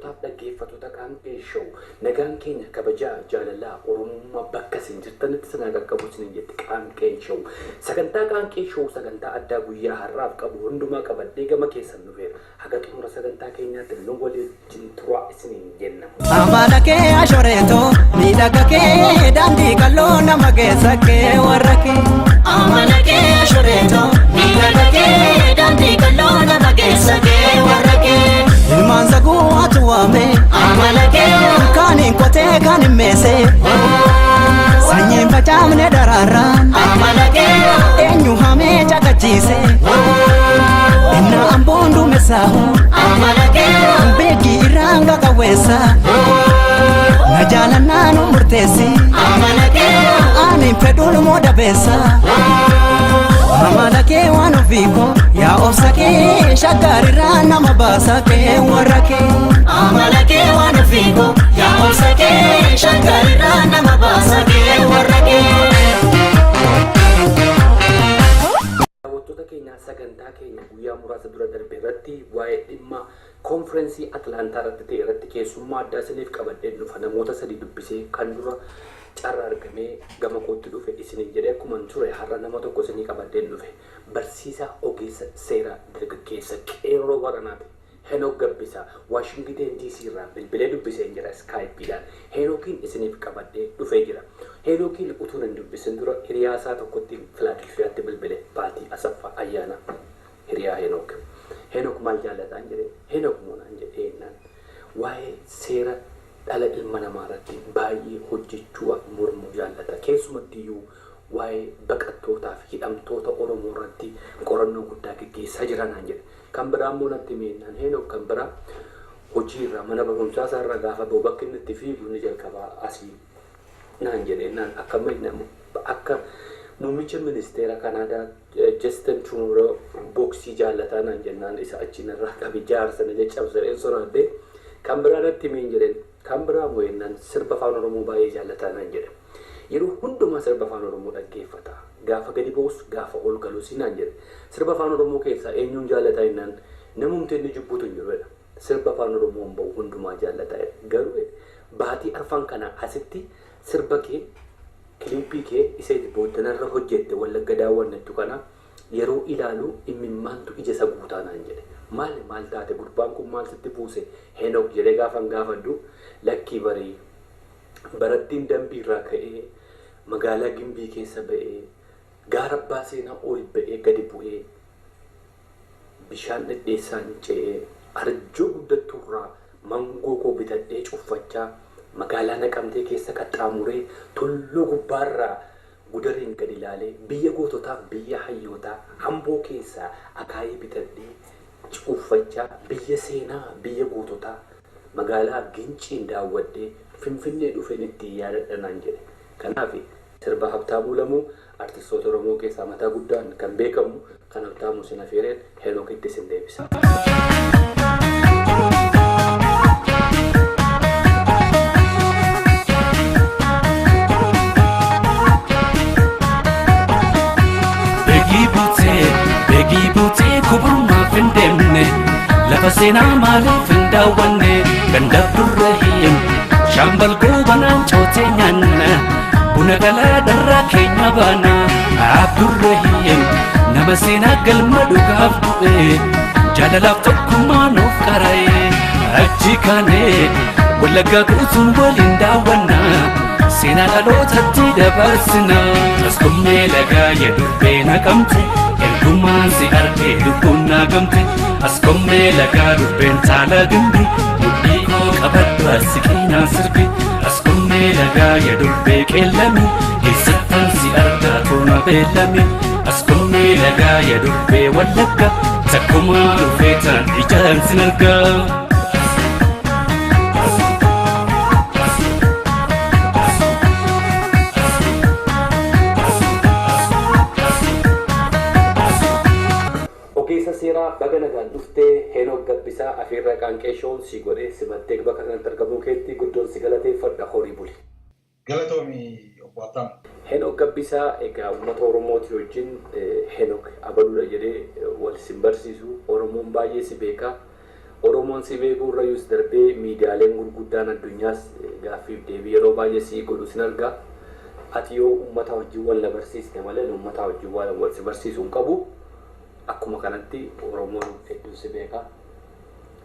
daawwattootaaf dhaggeeffattoota Qaanqee Show nagaan keenya kabajaa jaalalaa Oromummaa bakka isin jirtanitti sana qaqqabu isin jetti Qaanqee Show sagantaa Qaanqee Show sagantaa addaa guyyaa har'aaf qabu hundumaa qabadhee gama keessan dhufeera haga xumura sagantaa keenyaatti nu waliin turaa isiniin jenna. Amala kee ashoreeto miidhaga kee daandii qal'oo nama keessa kee warra kee. Amala kee ashoreeto miidhaga kee daandii qal'oo nama keessa kee warra kee. Ilmaan saguu atuwaame amala kee kaaniin kotee kaaniin meesee. Sanyiin facaafne daraaraan amala kee eenyu hamee caqachiise. Inna amboon duumessaahu amala kee beekii irraan qaqawweessa. Na jaalannaa nu murteessi amala kee ani fedhuun mooda beessa. Amala kee waan ofiiko yaa obsa kee shaggarirraa nama baasa kee warra kee. Amala kee waan ofiiko yaa obsa kee shaggarirraa nama baasa kee warra kee. Daawwattoota keenya sagantaa keenya guyyaa muraasa dura darbe irratti waa'ee dhimma konferensii Atlaantaa irratti ta'e irratti keessummaa addaa isiniif qabadhee dhufa namoota sadii dubbisee kan dura carraa argamee gama kootti dhufe isiniin jedhee akkuma ture har'a nama tokko isinii qabadhee dhufe barsiisaa ogeessa seeraa dargaggeessa qeerroo baranaati Henook Gabbisaa Waashingten DC irraa bilbilee dubbisee jira Skype'dhaan Henookiin isiniif qabadhee dhufee jira. Henookiin utuu hin dubbisin dura hiriyaasaa tokkotti Filaadelfiyaatti bilbilee Baatii Asaffaa ayyaana hiriyaa Henook. Henook maal jaallataan jedhee Henook moonaan jedhee waa'ee seera dhala ilma namaa irratti baay'ee hojjechuu mormuu jaallata. Keessumatti iyyuu waa'ee baqattootaa fi hidhamtoota Oromoo irratti qorannoo guddaa gaggeessaa jiranaan jedhe. Kan biraa immoo natti meennaan Henook kan biraa hojii irraa mana barumsaa isaa irraa gaafa ba'u bakki inni itti fiigu ni jalqabaa asii naan jedhee naan akka muummicha ministeera Kanaadaa Justin Trudeau boksii jaallataa naan jennaan isa achiin irraa qabi jaarsana jechabsareen soraadde kan biraa natti meen jedheen kan biraa mo'ennaan sirba afaan Oromoo baay'ee jaallataa naan jedhe yeroo hundumaa sirba afaan Oromoo dhaggeeffata gaafa gadi ba'us gaafa ol galus naan jedhe sirba afaan Oromoo keessaa eenyuun jaallataa innaan namumti inni jibbuutu hin jirudha sirba afaan Oromoon ba'u hundumaa jaallataa garuu baatii arfan kana asitti sirba kee kiliipii kee isa booddanarra hojjette Wallagga daawwannettu kana yeroo ilaalu imimmaantu ija isa guutaa naan jedhe maal taate gurbaan kun maal sitti buuse Henook jedhee gaafan gaafadhu lakkii barii barattiin dambii irraa ka'ee magaalaa Gimbii keessa ba'ee gaara abbaa seenaa ol ba'ee gadi bu'ee bishaan dhedheessaan ce'ee arjoo guddattuu irraa mangoo koo bitadhee cuffachaa magaalaa Naqamtee keessa qaxxaamuree tulluu gubbaarraa gudariin gadi ilaalee biyya goototaaf biyya hayyootaa Amboo keessaa akaayii bitadhee cuffachaa biyya seenaa biyya goototaa magaalaa Ginciin daawwadhee Finfinnee dhufeen itti yaadadha naan jedhe. Kanaaf sirba Habtaamuu Lamuu artistoota Oromoo keessaa mataa guddaan kan beekamu kan Habtaamuu sin affeereen Henookitti sin deebisa. Beegii buutee kuburmaaf hin deemne lafa seenaa maaliif hin daawwanne ganda durra hin shambal goobanaan cootee nyaanna buna galaa darraa keenya baana abdurra hin nama seenaa galma dhugaaf du'e jaalalaaf tokkummaa nuuf qara'e achi kaanee Wallaggaa guutuun waliin daawwanna seenaa dhalootatti dabarsina askummee lagaa yadurbee naqamte ergumaan si argee lubbuun naagamte askummee lagaa durbeen taala gimbi mudhii koo qabaddu asiqiinaan sirbi askummee lagaa yadurbee qeellami eessattan si argaa toona beellami askummee lagaa yadurbee Wallagga takkumaa dhufeetaan ijaan sin argaa. Seeraa baga nagaan dhuftee Henook Gabbisaa afeerraa Qaanqee Show si godhee simattee bakka kanatti argamuu keetti guddoon si galateeffadha horii buli. Galatoomi obbo Abdaan. Henook Gabbisaa egaa uummata Oromooti wajjin Henook abaluudha jedhee wal sin barsiisu Oromoon baay'ee si beeka Oromoon si beekuu irra yus darbee miidiyaaleen gurguddaan addunyaas gaaffiif deebii yeroo baay'ee si godhu sin argaa. Ati yoo uummata wajjin wal barsiiste malee uummata wajjin wal si barsiisuu hin qabu. Akkuma kanatti Oromoon hedduu si beeka.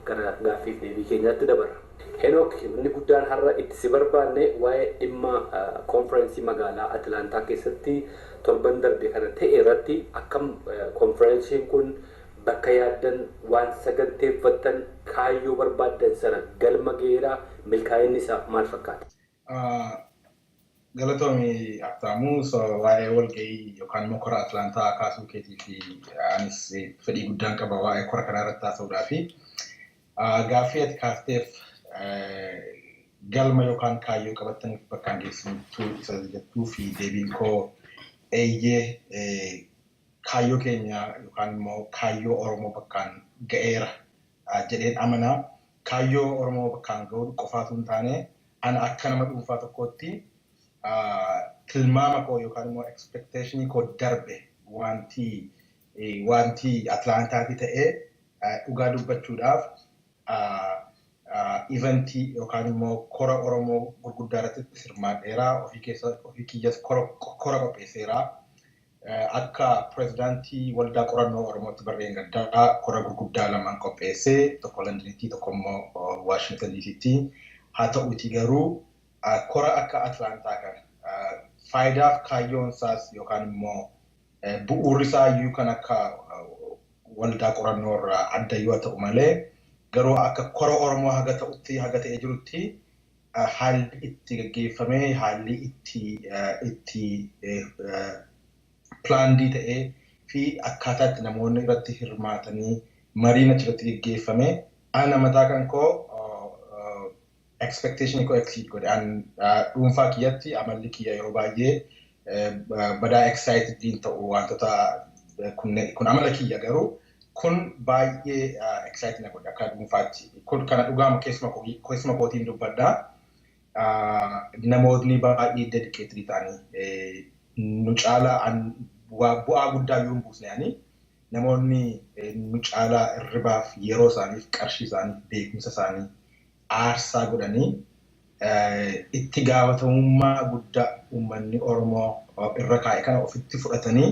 Gara gaaffiif deebii keenyaatti dabarra. Henook inni guddaan har'a itti si barbaanne waa'ee dhimma konferensii magaalaa Atlaantaa keessatti torban darbe kana ta'e irratti akkam konferensiin kun bakka yaaddan waan saganteeffattan kaayyoo barbaaddan sana galma geeraa milkaa'inni isaa maal fakkaata? Galatoomi Abtaamuu waa'ee walgahii yookaan immoo kora Atlaantaa kaasuu keetii fi anis fedhii guddaan qaba waa'ee kora kanaa irratti haasa'uudhaa fi gaaffii ati kaasteef galma yookaan kaayyoo qabattaniif bakkaan geessintuu isa jettuu fi deebiin koo eeyyee kaayyoo keenya yookaan immoo kaayyoo Oromoo bakkaan ga'eera jedheen amanaa. Kaayyoo Oromoo bakkaan ga'uu qofaatu hin taane ana akka nama dhuunfaa tokkootti tilmaama koo yookaan immoo expectationii koo darbe wanti Atlaantaatii ta'ee dhugaa dubbachuudhaaf eventii yookaan immoo kora Oromoo gurguddaa irratti hirmaadheeraa ofii kiyyas kora qopheesseeraa. Akka pirezidaantii waldaa qorannoo Oromootti barreen gaddaa kora gurguddaa lamaan qopheessee tokko Londonitti tokko immoo Washington DC'tti. Haa ta'uutii garuu kora akka Atlaantaa kana faayidaaf kaayyoon isaas yookaan immoo bu'uurri isaa iyyuu kan akka waldaa qorannoo irraa adda yoo ta'u malee garuu akka kora Oromoo haga ta'ee jirutti haalli itti gaggeeffamee haalli itti plaandii ta'ee fi akkaataa itti namoonni irratti hirmaatanii mariin achirratti gaggeeffame ana mataa kan koo expectation koo exceed godhe dhuunfaa kiyyatti amalli kiyya yeroo baay'ee badaa excited diin ta'u wantoota kun amala kiyya garuu kun baay'ee excited na godhe akka dhuunfaatti kun kana dhugaama keessuma kootiin dubbadhaa namootni baay'ee dedicated ta'anii nu caalaa bu'aa guddaa yoo hin buusne namoonni nu caalaa irribaaf yeroo isaaniif qarshii isaaniif beekumsa isaanii aarsaa godhanii itti gaafatamummaa guddaa uummanni Oromoo irra kaa'e kana ofitti fudhatanii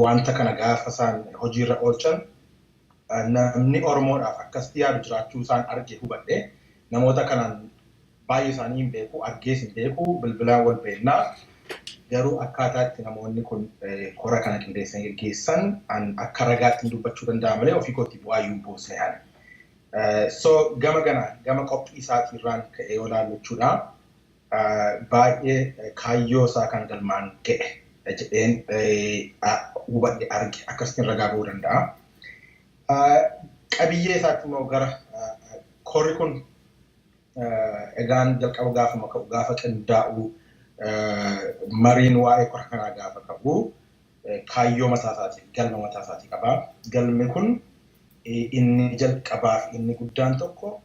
wanta kana gaafa isaan hojiirra oolchan namni Oromoodhaaf akkas yaadu jiraachuu isaan arge hubadhe namoota kanaan baay'ee isaanii hin beeku argees hin beeku bilbilaan wal beeknaa garuu akkaataa itti namoonni kun kora kana qindeessan gaggeessan akka ragaatti dubbachuu danda'a malee ofii kootti bu'aa iyyuu buusne ani. So gama qophii isaatiirraan ka'ee yoo ilaallu jechuudha baay'ee kaayyoo isaa kan galmaan ga'e jedheen hubadhe arge akkasitti ragaa ba'uu danda'a. Qabiyyee isaatti immoo gara korri kun egaan jalqaba gaafa qindaa'u mariin waa'ee kora kanaa gaafa qabu kaayyoo mataa isaatii galma mataa isaatii qaba. Galmi kun inni jalqabaaf inni guddaan tokko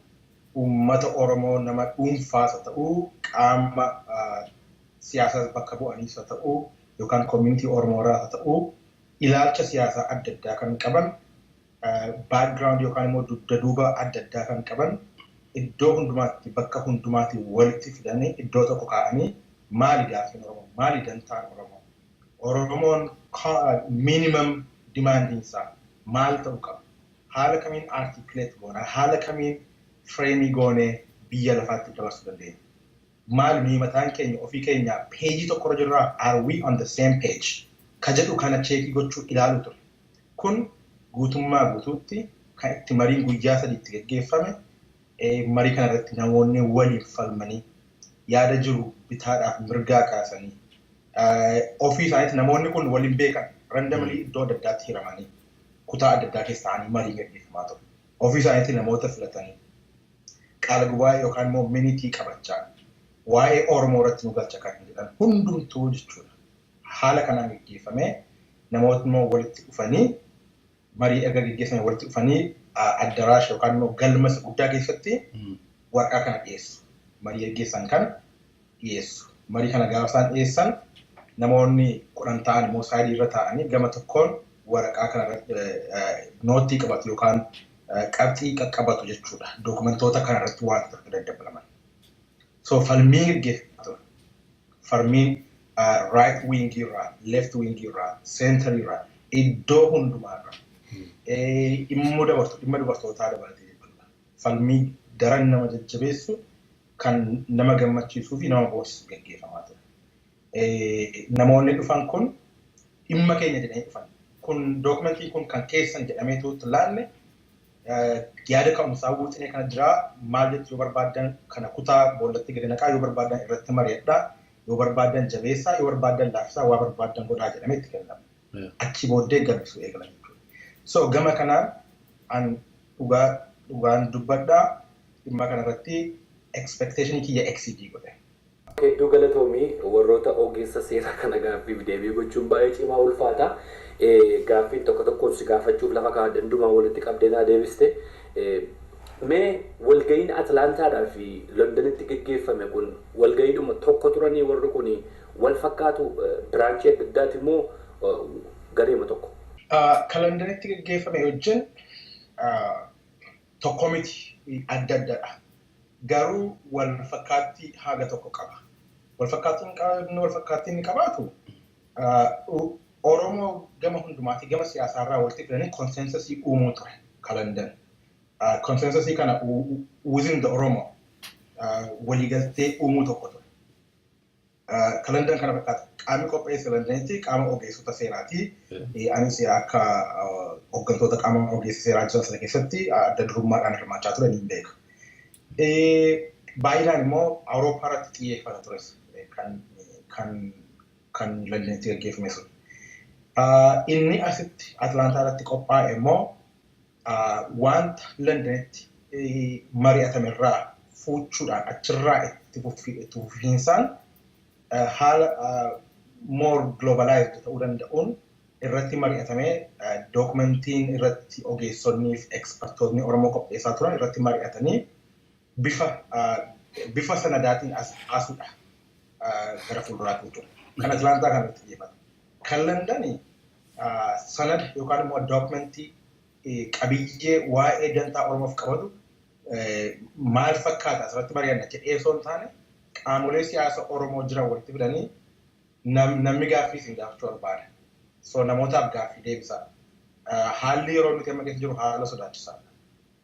uummata Oromoo nama dhuunfaas haa ta'uu qaama siyaasaa bakka bu'aniis haa ta'uu yookaan community Oromoodhaa haa ta'uu ilaalcha siyaasaa adda addaa kan qaban background yookaan immoo dugda duuba adda addaa kan qaban iddoo hundumaatti bakka hundumaatti walitti fidanii iddoo tokko kaa'anii maali gaaffiin Oromoo maali dantaan Oromoo Oromoon minimum demanding isaa maal ta'uu qaba haala kamiin articulate goona haala kamiin framing goonee biyya lafaatti dabarsuu dandeenya maal nuyi mataan keenya ofii keenya peejii tokkorra jirraa are we on the same page ka jedhu kana cheekii gochuu ilaalu ture kun guutummaa guutuutti kan itti mariin guyyaa sadiitti gaggeeffame marii kana irratti namoonni waliin falmanii yaada jiru bitaadhaaf mirgaa kaasanii ofii isaaniitti namoonni kun waliin beekan randomly iddoo adda addaatti hiramanii kutaa adda addaa keessa ta'anii marii gaggeeffamaa ture. Ofii isaaniitti namoota filatanii qaala gubaa'ee yookaan immoo minitii qabachaa waa'ee Oromoo irratti nu galcha kan jedhan hundumtuu jechuudha. Haala kanaan gaggeeffamee namoota immoo walitti dhufanii marii erga gaggeeffamee walitti dhufanii addaraash yookaan immoo galma guddaa keessatti waraqaa kana dhiyeessu. Marii gaggeessan kana dhiyeessu. Marii kana gaafa isaan dhiyeessan namoonni 10 ta'an immoo saayidii irra taa'anii gama tokkoon waraqaa kana nootii qabatu yookaan qabxii qaqqabatu jechuudha. Dokumentoota kanarratti waan tokko daddabalaman. So falmii gaggeeffatu. Falmiin right wing irraa, left wing irraa, center irraa iddoo hundumaarra dhimma dubartootaa dabalatee jechuudha. Falmii daran nama jajjabeessu kan nama gammachiisuu fi nama boosisu gaggeeffamaa ture. Namoonni dhufan kun dhimma keenya jedhanii dhufan. Kun dookumentii kun kan keessan jedhamee tuutti laalle yaada ka'umsaa wuxinee kana jira maal jechuu yoo barbaadan kana kutaa boollatti gadi naqaa yoo barbaadan irratti mari'adhaa yoo barbaadan jabeessaa yoo barbaadan laafsaa waa barbaadan godhaa jedhamee itti kennama. Achi booddee galmeessuu eegalan jechuudha. So gama kanaan an dhugaan dubbadhaa dhimma kanarratti expectation kiyya exceed godhe. Hedduu galatoomii warroota ogeessa seeraa kana gaaffiif deebii gochuun baay'ee cimaa ulfaata. Gaaffiin tokko tokkoon si gaafachuuf lafa kaa'aa dandumaa walitti qabdee naa deebiste. Mee walga'iin Atlaantaadhaa fi Londonitti gaggeeffame kun walga'iidhuma tokko turanii warri kun wal fakkaatu biraanchii adda addaati immoo gareema tokko? Kan Londonitti gaggeeffame wajjin tokko miti adda addadha. Garuu wal fakkaattii haga tokko qaba. Wal fakkaattiin ni qabaatu Oromoo gama hundumaatti gama siyaasaarraa walitti fidanii konsensasii uumuu ture kan London. Konsensasii kana within the Oromo waliigaltee uumuu tokko ture. Kan London kana fakkaata qaamni qopheesse Londonitti qaama ogeessota seeraati. Anis akka hooggantoota qaama ogeessa seeraa jiran sana keessatti adda durummaadhaan hirmaachaa ture ni beeka. Baay'inaan immoo Awurooppaa irratti xiyyeeffata tures kan Londonitti gaggeeffame sun. Inni asitti Atlaantaa irratti qophaa'e immoo wanta Londonitti mari'atamerraa fuuchuudhaan achirraa itti fufiinsaan haala more globalized ta'uu danda'uun irratti mari'atamee dookumentiin irratti ogeessonnii fi ekspertoonni Oromoo qopheessaa turan irratti mari'atanii bifa sanadaatiin asuudha gara fuulduraatti jechuudha. Kan Atlaantaa kanatti xiyyeeffata. Kan Londonii sanada yookaan immoo dookumentii qabiyyee waa'ee dantaa Oromoof qabatu maal fakkaata asirratti mari'anna jedhee osoo hin taane qaamolee siyaasa Oromoo jiran walitti fidanii namni gaaffii isin gaafachuu barbaada. So namootaaf gaaffii deebisaa. Haalli yeroo nuti amma keessa jiru haala sodaachisaadha.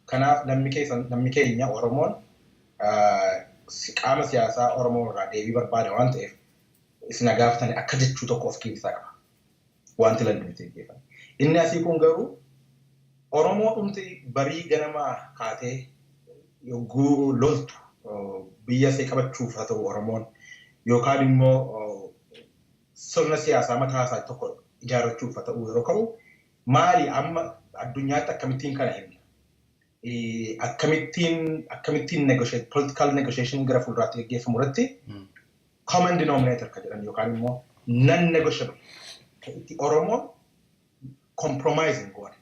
Kanaaf namni keenya Oromoon qaama siyaasaa Oromoo irraa deebii barbaada waan ta'eef isin gaafatanii akka jechuu tokko of keessaa qaba. Wanti Londonitti gaggeeffame. Inni asii kun garuu Oromoo dhumti barii ganamaa kaatee yogguu loltu biyya ishee qabachuuf haa ta'u Oromoon yookaan immoo sirna siyaasaa mataa isaa tokko ijaarrachuuf haa ta'u yeroo ka'u maali amma addunyaatti akkamittiin kana himna? Akkamittiin political negotiation gara fuulduraatti gaggeeffamu irratti common denominator kan jedhan yookaan immoo non-negotiable. Itti Oromoon compromising goone.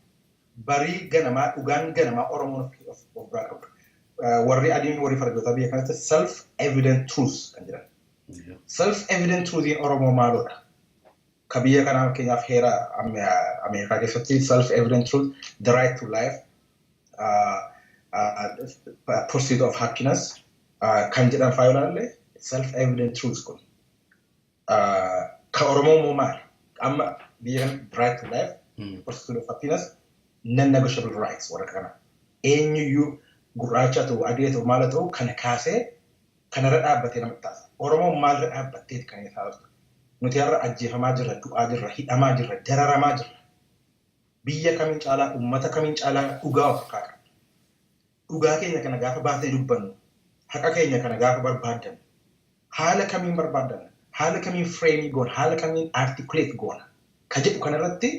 Barii ganamaa dhugaan ganamaa Oromoon of biraa qabdu. Warri adiin warri fardoota biyya kanatti self-evident truths kan jedhan. Self-evident truth in Oromoo maaloodha? Ka biyya kanaa fakkeenyaaf heera Ameerikaa keessatti self-evident truth, the right to life, pursuit of happiness kan jedhan faayolaallee self-evident truths kun. Ka Oromoo moo maali? Amma biyya kana right to life, pursuit of happiness, non-negotiable rights warra kana. Eenyuyyuu gurraacha ta'u adii ta'u maal ta'u kana kaasee kanarra dhaabbatee namatti taasisa. Oromoon maalirra dhaabbattee kan inni taasisu? Nuti har'a ajjeefamaa jirra, du'aa jirra, hidhamaa jirra, dararamaa jirra. Biyya kamiin caalaa, uummata kamiin caalaa dhugaa of kaa'u. Dhugaa keenya kana gaafa baatee dubbannu, haqa keenya kana gaafa barbaaddannu, haala kamiin barbaaddanna, haala kamiin fireemii goona, haala kamiin articulate goona. Ka jedhu kanarratti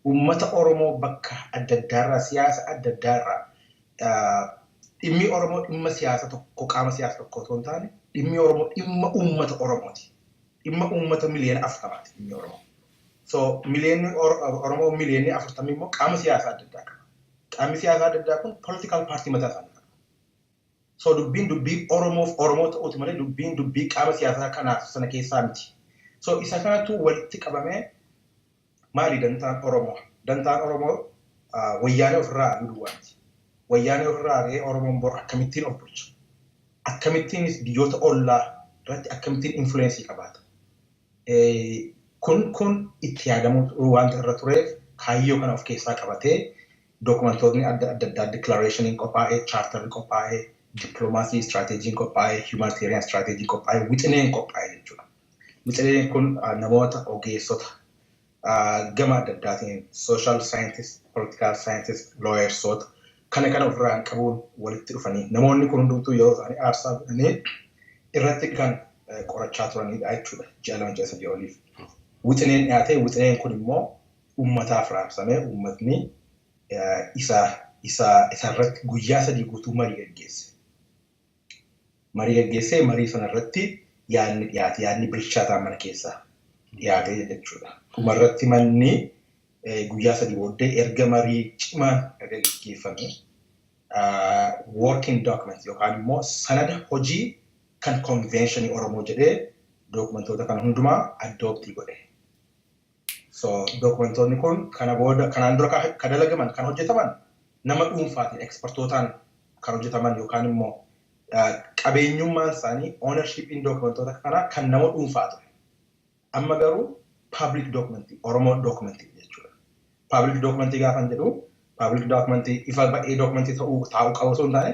uummata Oromoo bakka adda addaarraa, siyaasa adda addaarraa dhimmi Oromoo dhimma siyaasa tokko qaama siyaasa tokko otoo hin taane dhimmi Oromoo dhimma uummata Oromooti. Dhimma uummata miliyoona 40 dhimmi Oromoo. So miliyoonni Oromoo miliyoonni 40 immoo qaama siyaasaa adda addaa qaba. Qaamni siyaasaa adda addaa kun political party mataa isaanii qaba. So dubbii Oromoof Oromoo ta'uuti malee dubbii qaama siyaasaa kanaaf sana keessaa miti. So isa kanatu walitti qabamee maali dantaan Oromoo? Dantaan Oromoo wayyaanee ofirraa duwwaati. wayyaanee ofirraa ari'ee Oromoon bor akkamittiin of bulcha. Akkamittiinis biyyoota ollaa irratti akkamittiin influensii qabaata. Kun itti yaadamuu wanta irra tureef kaayyoo kana of keessaa qabatee dokumentoonni adda addaa declarationiin qophaa'ee, charterri qophaa'ee, diplomaasii istiraatejjiin qophaa'ee, humanitarian istiraatejjiin qophaa'ee, wixineen qophaa'ee jechuudha. Wixineen kun namoota ogeessota gama adda addaatiin social scientist, political scientist, lawyersoota kana ofirraa qabuun walitti dhufanii namoonni kun hundumtuu yeroo isaanii aarsaa godhanii irratti kan qorachaa turanidha jechuudha. Ji'a 2 oliif. Wixineen dhiyaatee wixineen kun immoo uummataaf raabsamee uummatni isa irratti guyyaa 3 guutuu marii gaggeesse. Marii gaggeessee marii sana irratti yaadni bilchaataa mana keessaa dhiyaatee jechuudha. Dhuma irratti manni guyyaa 3 booddee erga marii cimaan erga gaggeeffame working document yookaan immoo sanada hojii kan conventionii Oromoo jedhee dokumentoota kana hundumaa adoptii godhe. So dokumentoonni kun kanaan dura kan dalagaman kan hojjetaman nama dhuunfaatiin ekspertootaan kan hojjetaman yookaan immoo qabeenyummaan isaanii ownershipiin dokumentoota kanaa kan nama dhuunfaa ture. Amma garuu public documentii Oromoo documentii jechuudha. Public documentii gaafan jedhu public documentii ifa ba'ee documentii taa'uu qabu osoo hin taane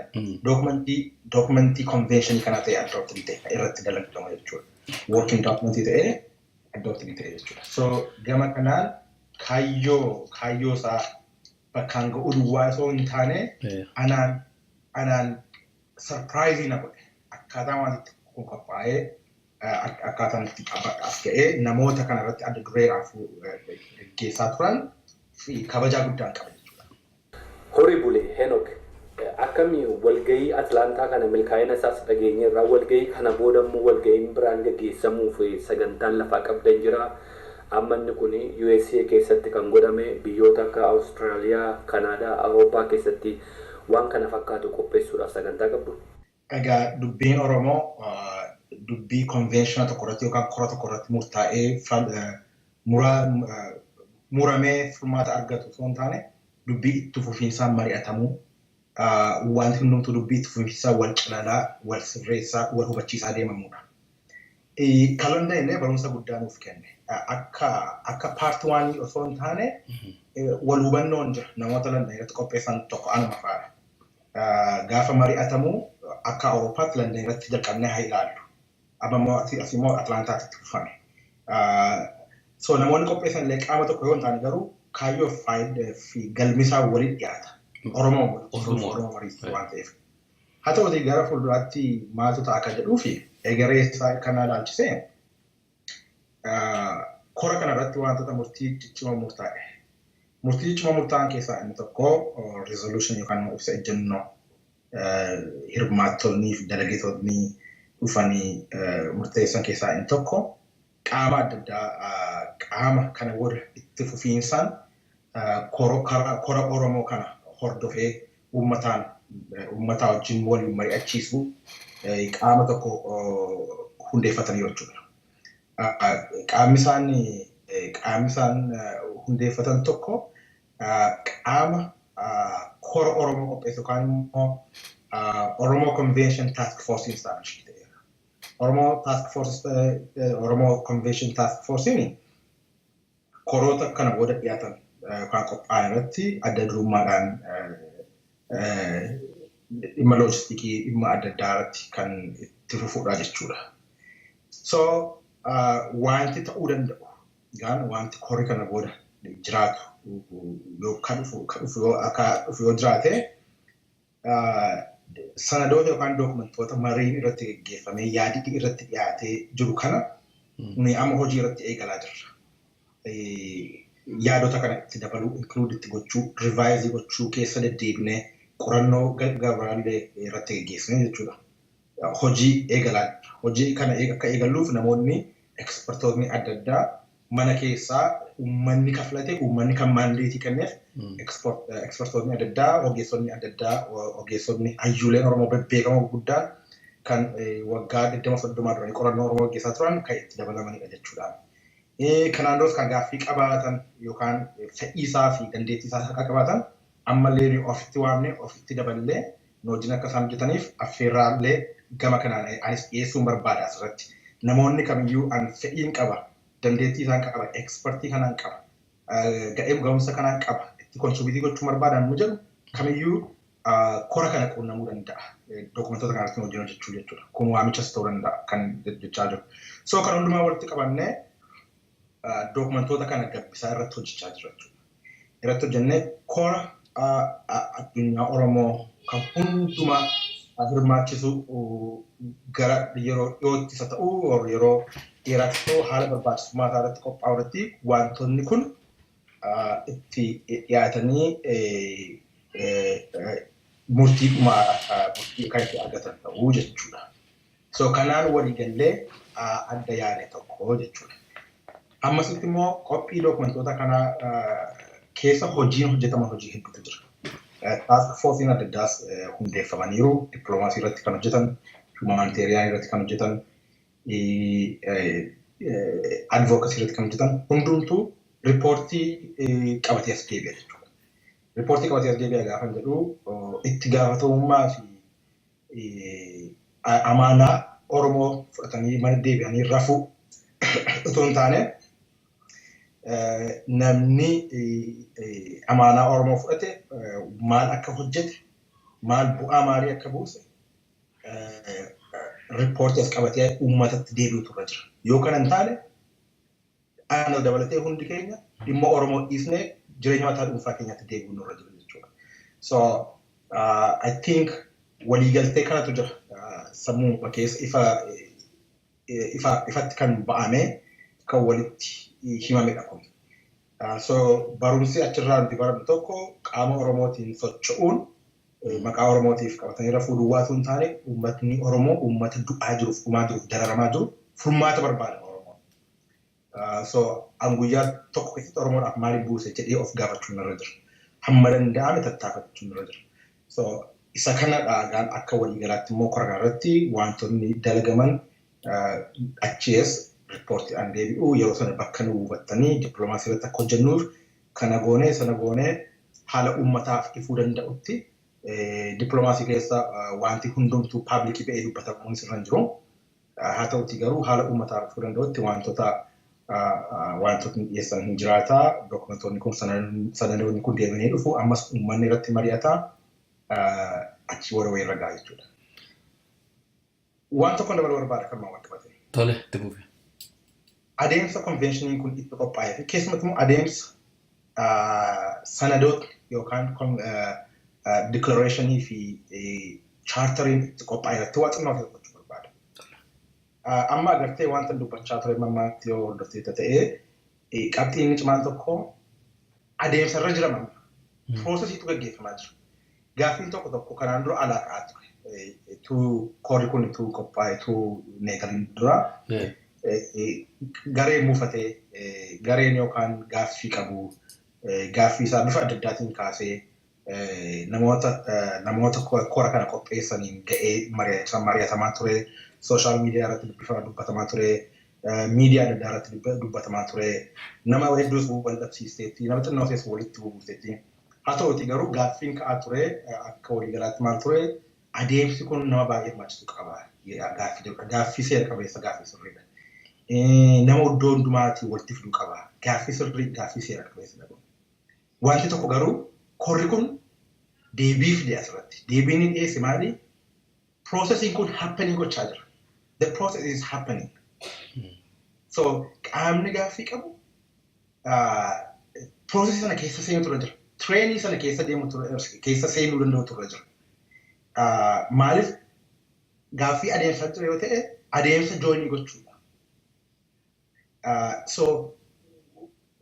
documentii conventionii kana ta'e adoptii ta'e irratti dalagama jechuudha. Working documentii ta'e adoptii ta'e jechuudha. So gama kanaan kaayyoo isaa bakkaan ga'uu duwwaa osoo hin taane anaan surprise na godhe akkaataa wanti kun qophaa'ee akkaataan itti as ga'ee namoota kanarratti adda dureeraaf gaggeessaa turan fi kabajaa guddaan qaba jechuudha. Horii Bulee Henok akkamii walgahii Atlaantaa kana milkaa'ina isaas dhageenye irraa walgahii kana booda immoo walgahiin biraan gaggeessamuuf sagantaan lafaa qabdan jira. Ammanni kun USA keessatti kan godhame biyyoota akka Awustiraaliyaa, Kanaadaa, Awurooppaa keessatti waan kana fakkaatu qopheessuudhaaf sagantaa qabdu. Egaa dubbiin Oromoo dubbii convention tokko irratti yookaan kora tokko irratti murtaa'ee muramee furmaata argatu osoo hin taane dubbii itti fufiinsaan mari'atamuu wanti hundumtuu dubbii itti fufiinsaan wal calalaa, wal sirreessaa, wal hubachiisaa deemamudha. Kalanda illee barumsa guddaa nuuf kenne. Akka paarti waan osoo hin taane wal hubannoon jira. Namoota London irratti qopheessan tokko anuma fa'aadha. Gaafa mari'atamuu akka Awurooppaatti London irratti jalqabnee haa ilaallu. Amma immoo Atlaantaatti itti fufame. So namoonni qopheessan illee qaama tokko yoo hin taane garuu kaayyoo fi galmisaa waliin dhiyaata. Oromoo mariisu waan ta'eef. Haa ta'uutii gara fuulduraatti maaltu ta'a akka jedhuu fi egeree isaa kana ilaalchisee kora kanarratti wantoota murtii ciccimoo murtaa'e. Murtii ciccimoo murtaa'an keessaa inni tokko resolution yookaan ibsa ejjennoo hirmaattonnii fi dalageetonni dhufanii murteessan keessaa inni tokko qaama adda addaa qaama kana booda itti fufiinsaan kora Oromoo kana hordofee uummataa wajjin waliin mari'achiisu qaama tokko hundeeffatanii jechuudha. Qaamni isaan hundeeffatan tokko qaama kora Oromoo qopheessu yookaan immoo Oromoo Convention Task Force establish ta'eera. Oromoo Convention Task Force koroota kana booda dhiyaatan yookaan qophaa'an irratti adda durummaadhaan dhimma loojistikii dhimma adda addaa irratti kan itti fufuudha jechuudha. So wanti ta'uu danda'u wanti korri kana booda jiraatu yookaan dhufu yoo jiraate sanadoota yookaan dokumentoota mariin irratti gaggeeffamee yaadii irratti dhiyaatee jiru kana amma hojii irratti eegalaa jirra. Yaadota kana itti dabaluu, include itti gochuu, revise gochuu keessa deddeebinee qorannoo gabaabaa irratti gaggeessine jechuudha. Hojii eegalaa. Hojii kana akka eegalluuf namoonni ekspertoonni adda addaa mana keessaa uummanni kaflate, uummanni kan maandeetii kenneef ekspertoonni adda addaa, ogeessonni adda addaa, ogeessonni hayyuuleen Oromoo bebbeekamoo guddaan kan waggaa 20-30 duranii qorannoo Oromoo gaggeessaa turan kan itti dabalamanidha jechuudha. Kanaan duras kan gaaffii qabaatan yookaan fedhiisaa fi dandeettiisaa akka qabaatan amma illee ofitti waamne ofitti daballee noojin akka isaan hojjetaniif affeerraallee gama kanaan anis dhiyeessuun barbaada asirratti. Namoonni kamiyyuu an fedhiin qaba, dandeettii isaan qaba, ekspertii kanaan qaba, ga'ee ga'umsa kanaan qaba, itti konsubiitii gochuun barbaadan mu jedhu kamiyyuu kora kana quunnamuu danda'a. Dokumentoota kanatti wajjin hojjechuu jechuudha. Kun waamichas ta'uu danda'a kan jechaa jiru. So kan hundumaa walitti qabannee dokumentoota kana gabbisaa irratti hojjechaa jira jechuudha. Irratti hojjennee kora addunyaa Oromoo kan hundumaa hirmaachisu gara yeroo dhiyootti isa ta'uu yeroo dheeraatti ta'uu haala barbaachisummaa isaa irratti qophaa'u irratti wantoonni kun itti dhiyaatanii murtii kan itti argatan ta'uu jechuudha. So kanaan waliigallee adda yaade tokko jechuudha. Ammasitti immoo qophii dokumentoota kana keessa hojiin hojjetaman hojii hedduutu jira. Task forcein adda addaas hundeeffamaniiru. Dippiloomaasii irratti kan hojjetan, humanitarian irratti kan hojjetan, advocacy irratti kan hojjetan hundumtuu riippoortii qabatee as deebi'a jechuudha. Riippoortii qabatee as deebi'a gaafa jedhu itti gaafatamummaa fi amaanaa Oromoo fudhatanii mana deebi'anii rafuu otoo hin taane namni amaanaa Oromoo fudhate maal akka hojjete, maal bu'aa maalii akka buuse riippoortii as qabatee uummatatti deebi'utu irra jira. Yoo kana hin taane ana dabalatee hundi keenya dhimma Oromoo dhiisnee jireenya mataa dhuunfaa keenyatti deebi'uu nurra jira jechuudha. So I think waliigaltee kanatu jira. Sammuu keessa ifatti kan ba'amee kan walitti himamedha kun. So barumsi achirraa nuti barannu tokko qaama Oromootiin socho'uun maqaa Oromootiif qabatanii rafuu duwwaa osoo hin taane uummatni Oromoo uummata du'aa jiruuf, dhumaa jiruuf, dararamaa jiru furmaata barbaada Oromoo. So an guyyaa tokko keessatti Oromoodhaaf maaliif buuse jedhee of gaafachuun irra jira. Hamma danda'ame tattaafachuun irra jira. So isa kanadhaan akka waliigalaatti immoo kora kanarratti wantoonni dalagaman achiis riippoortii an deebi'u yeroo sana bakka nu hubattanii dippiloomaasii irratti akka hojjennuuf kana goonee sana goonee haala uummataaf ifuu danda'utti dippiloomaasii keessa wanti hundumtuu paabliikii ba'ee dubbatamuun sirra hin jiru. Haa ta'utti garuu haala uummataaf ifuu danda'utti wantootni dhiyeessan hin jiraataa. Dokumentoonni kun sanadoonni kun deebi'anii dhufu ammas uummanni irratti mari'ataa achi warra wayirra gahaa jechuudha. Waan tokko dabaluu barbaada kan maa wal qabate. Tole, itti fufi. Adeemsa konveeshiniin kun itti qophaa'ee fi keessumatti immoo adeemsa sanadoota yookaan declarationii fi charteriin itti qophaa'e irratti waa xinnoo keessatti barbaada. Amma agartee wanta dubbachaa ture mammaatti yoo hordofteetta ta'ee qabxiin cimaan tokko adeemsa irra jira mamma. Piroosesiitu gaggeeffamaa jira. Gaaffiin tokko kanaan dura alaa ka'aa ture. Korri kun itti qophaa'e neegaliin dura. Garee muufatee gareen yookaan gaaffii qabu gaaffii isaa bifa adda addaatiin kaasee namoota kora kana qopheessaniin ga'ee mari'atamaa ture. Sooshaal miidiyaa irratti bifa dubbatamaa ture. Miidiyaa adda addaa irratti dubbatamaa ture. Nama hedduus wal dhabsiisteetti. Nama xinnoo keessa walitti buusteetti. Haa ta'uti garuu gaaffiin ka'aa ture akka waliigalaatti maal ture adeemsi kun nama baay'ee hirmaachisu qaba. Gaaffii seera qabeessa gaaffii sirriidha. Nama iddoo hundumaatii walitti fiduu qaba. Gaaffii sirrii gaaffii seera qabeessa dhabu. Wanti tokko garuu korri kun deebii fide asirratti. Deebiin inni dhiyeesse maali? Processing kun happening gochaa jira. The process is happening. So qaamni gaaffii qabu process sana keessa seenuu turre jira. Training sana keessa seenuu danda'u turre jira. Maaliif gaaffii adeemsa ture yoo ta'e adeemsa joinii gochuudha. So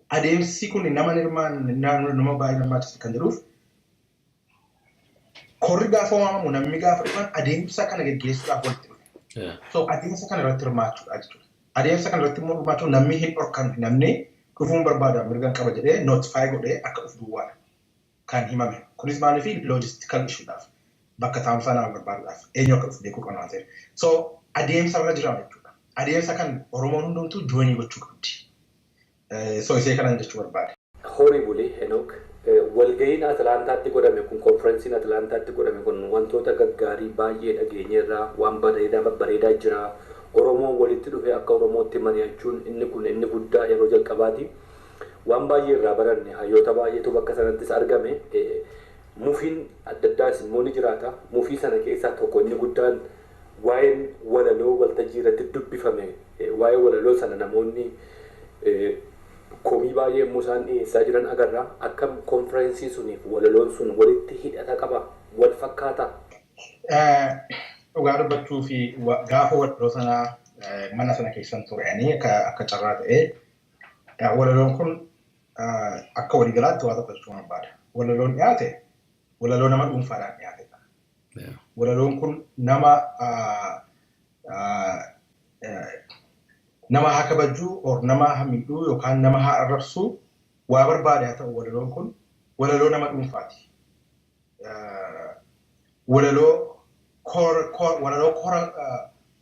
adeemsi kun nama baay'ee hirmaachisa kan jedhuuf korri gaafa waamamu namni gaafa dhufan adeemsa kana gaggeessuudhaaf walitti dhufe. So adeemsa kana irratti hirmaachuudha jechuudha. Adeemsa kana irratti immoo hirmaachuun namni hin dhorkan namni dhufuun barbaada mirgan qaba jedhee notify godhee akka dhufu duwwaadha kan himame. Kunis maaliif logistical issuedhaaf bakka taa'umsaa nama barbaaduudhaaf eenyu akka dhufu beekuu qabna ta'e. So adeemsa irra jira jechuudha. Adeemsa kan Oromoon hundumtuu joinii gochuu qabdi. So isee kanan jechuu barbaade. Horii bulee Henook walga'iin Atlaantaatti godhame kun konferensiin Atlaantaatti godhame kun wantoota gaggaarii baay'ee dhageenyerraa waan bareedaa jira. Oromoon walitti dhufee akka Oromootti mari'achuun inni guddaa yeroo jalqabaati. Waan baay'ee irraa baranne hayyoota baay'eetu bakka sanattis argame. Mufiin adda addaas immoo ni jiraata. Mufii sana keessaa tokko inni guddaan waa'een walaloo waltajjii irratti dubbifame. Waa'ee walaloo sana namoonni komii baay'ee immoo isaan dhiyeessaa jiran agarra. Akkam konferensii suniif walaloon sun walitti hidhata qaba wal fakkaata. Dhugaa dubbachuu fi gaafa walaloo sanaa mana sana keessan turanii akka carraa ta'ee walaloon kun akka waliigalaatti waa tokko jechuu barbaada. Walaloon dhiyaate walaloo nama dhuunfaadhaan dhiyaatedha. Walaloon kun nama haa kabajuu or nama haa miidhuu yookaan nama haa arrabsuu waa barbaade haa ta'u walaloon kun walaloo nama dhuunfaati. Walaloo